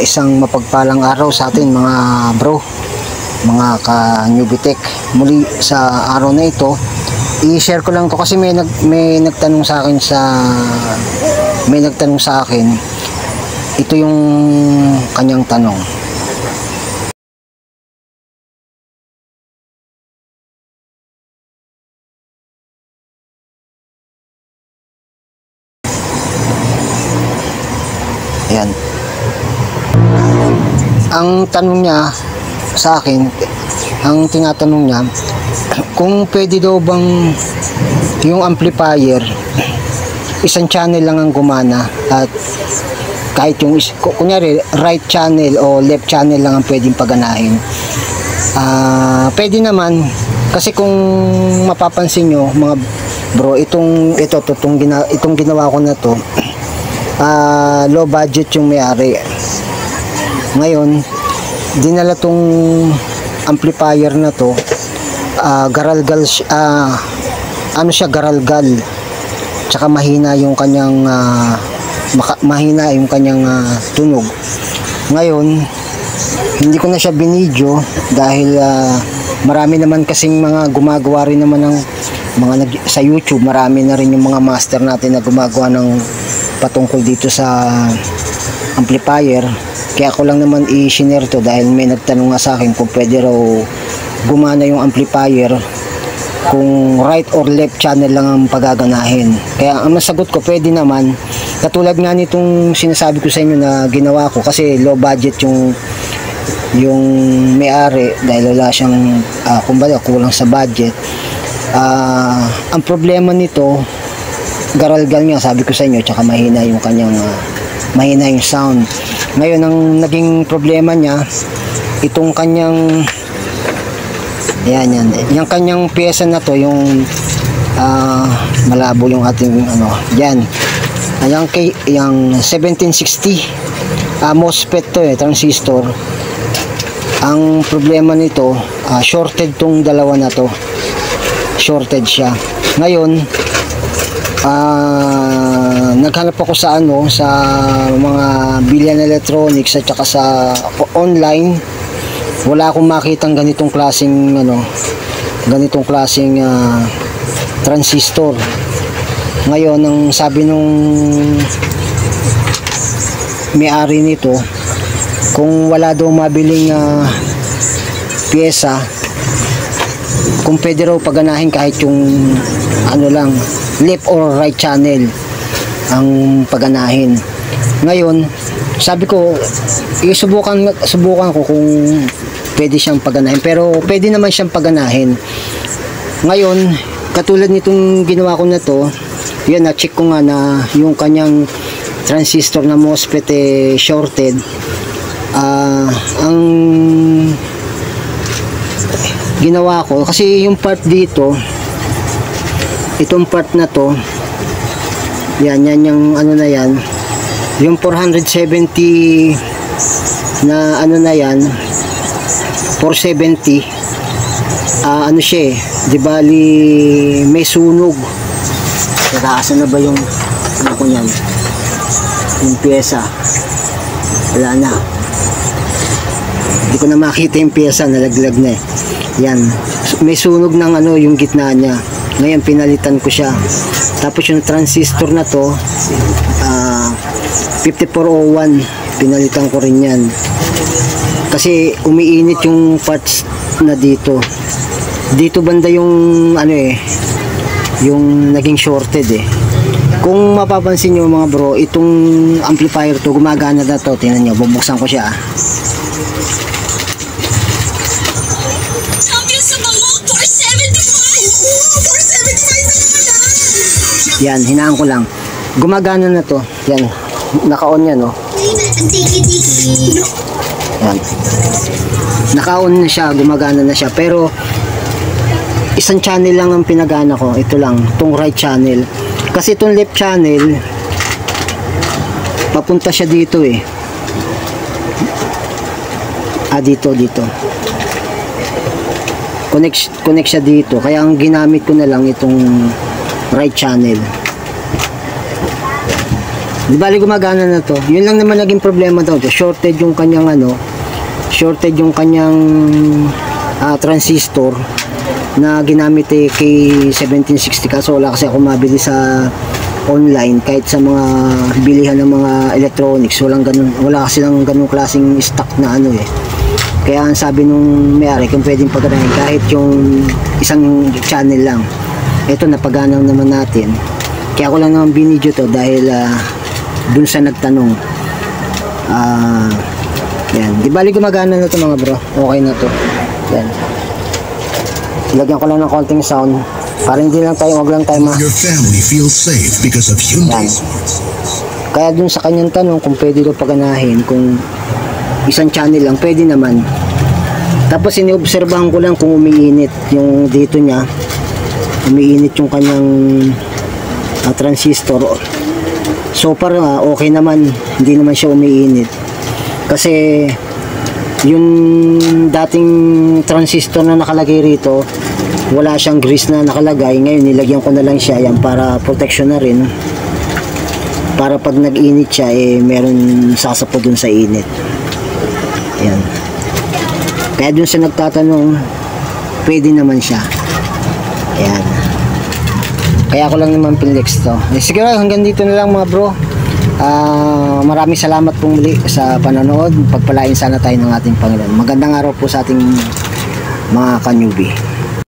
Isang mapagpalang araw sa atin mga bro, mga ka-Newbitek. Muli sa araw na ito, i-share ko lang to kasi may nagtanong sa akin. Ito yung kanyang tanong. Ayan. Ang tanong niya sa akin, ang tinatanong niya, kung pwede daw bang yung amplifier, isang channel lang ang gumana at kahit yung, kunyari, right channel o left channel lang ang pwedeng paganahin. Pwede naman, kasi kung mapapansin nyo, mga bro, itong ginawa ko na to, low budget yung may-ari. Ngayon, dinala tong amplifier na to, garalgal, garalgal, tsaka mahina yung kanyang tunog. Ngayon, hindi ko na siya binidyo dahil marami naman kasing mga gumagawa rin naman ng sa YouTube. Marami na rin yung mga master natin na gumagawa ng patungkol dito sa amplifier. Kaya ako lang naman i-share to dahil may nagtanong nga sa akin kung pwede raw gumana yung amplifier kung right or left channel lang ang pagaganahin. Kaya ang masagot ko, pwede naman. Katulad nga nitong sinasabi ko sa inyo na ginawa ko, kasi low budget yung may-ari dahil wala siyang kumbaga kulang sa budget. Ang problema nito, garalgal nga, sabi ko sa inyo, tsaka mahina yung kanyang mahina yung sound. Ngayon, ang naging problema niya, itong kanyang yung kanyang pyesa na to, yung malabo yung ating yan, yung 1760 MOSFET to, transistor. Ang problema nito, shorted tong dalawa na to, shorted siya. Ngayon, naghanap ako sa mga billion electronics at saka sa online. Wala akong makitang ganitong klaseng transistor. Ngayon, ang sabi nung may-ari nito, kung wala daw mabiling pyesa, kung pwede raw paganahin kahit yung lang, left or right channel ang paganahin. Ngayon, sabi ko, subukan ko kung pwede siyang paganahin, pero pwede naman siyang paganahin. Ngayon, katulad nitong ginawa ko na to, yun, na-check ko nga na yung kanyang transistor na MOSFET shorted. Ang ginawa ko, kasi yung part dito, itong part na to, yan yung na yan, yung 470 na na yan, 470, siya di bali may sunog. Nataasan na ba yung ko yan, yung pyesa? Wala na, hindi ko na makita yung pyesa, nalaglag na yan, may sunog ng yung gitna niya. Ngayon, pinalitan ko siya. Tapos yung transistor na to, 5401, pinalitan ko rin yan. Kasi umiinit yung parts na dito. Dito banda yung yung naging shorted Kung mapapansin nyo mga bro, itong amplifier to, gumagana na to. Tingnan nyo, bubuksan ko siya. Yan, hinaan ko lang. Gumagana na to. Yan, naka-on yan, Yan. Naka-on na siya, gumagana na siya. Pero, isang channel lang ang pinagana ko. Ito lang, itong right channel. Kasi itong left channel, papunta siya dito dito. Connect siya dito. Kaya ang ginamit ko na lang itong right channel. Di bali gumagana na to. Yun lang naman naging problema daw. Shorted yung kanyang transistor na ginamit kay 1760, kaso wala kasi ako mabili sa online kahit sa mga bilihan ng mga electronics. Wala kasi lang ganung klaseng stock na kaya ang sabi nung may-ari kung pwedeng paganahin kahit yung isang channel lang. Ito napaganaw naman natin, kaya ako lang naman binidyo to dahil dun sa nagtanong. Yan, di bali gumagana na to mga bro, okay na to. Yan, ilagyan ko lang ng konting sound para hindi lang tayo, wag lang tayo Your family feels safe because of Hyundai. Kaya dun sa kanyang tanong kung pwede daw paganahin kung isang channel lang, pwede naman. Tapos iniobserbahan ko lang kung umiinit yung dito niya, umiinit yung kanyang transistor. So far okay naman, hindi naman siya umiinit kasi yung dating transistor na nakalagay rito wala siyang grease na nakalagay. Ngayon nilagyan ko na lang siya yan para protection na rin, para pag nag-init siya meron sasapo dun sa init. Yan, kaya dun sa nagtatanong pwede naman siya. Yan, kaya ko lang naman pinlex to. Sige, hanggang dito na lang mga bro. Maraming salamat po muli sa panonood. Pagpalain sana tayo ng ating Panginoon. Magandang araw po sa ating mga ka-newbie.